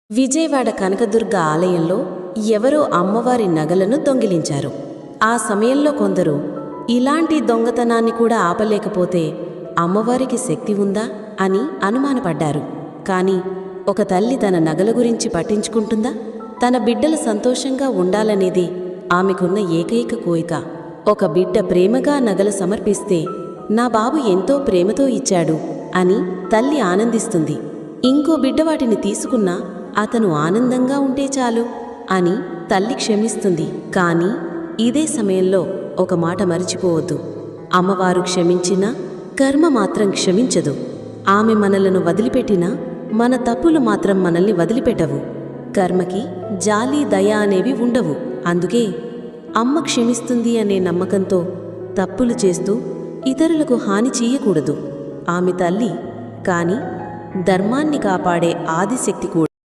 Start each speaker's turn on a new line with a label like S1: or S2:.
S1: విజయవాడ కనకదుర్గ ఆలయంలో ఎవరో అమ్మవారి నగలను దొంగిలించారు. ఆ సమయంలో కొందరు ఇలాంటి దొంగతనాన్ని కూడా ఆపలేకపోతే అమ్మవారికి శక్తి ఉందా అని అనుమానపడ్డారు. కాని ఒక తల్లి తన నగల గురించి పట్టించుకుంటుందా? తన బిడ్డలు సంతోషంగా ఉండాలనేది ఆమెకున్న ఏకైక కోరిక. ఒక బిడ్డ ప్రేమగా నగలు సమర్పిస్తే నా బాబు ఎంతో ప్రేమతో ఇచ్చాడు అని తల్లి ఆనందిస్తుంది. ఇంకో బిడ్డ వాటిని తీసుకున్నా అతను ఆనందంగా ఉంటే చాలు అని తల్లి క్షమిస్తుంది. కాని ఇదే సమయంలో ఒక మాట మరిచిపోవద్దు. అమ్మవారు క్షమించినా కర్మ మాత్రం క్షమించదు. ఆమె మనలను వదిలిపెట్టినా మన తప్పులు మాత్రం మనల్ని వదిలిపెట్టవు. కర్మకి జాలి దయ అనేవి ఉండవు. అందుకే అమ్మ క్షమిస్తుంది అనే నమ్మకంతో తప్పులు చేస్తూ ఇతరులకు హాని చెయ్యకూడదు. ఆమె తల్లి, కాని ధర్మాన్ని కాపాడే ఆదిశక్తి కూడా.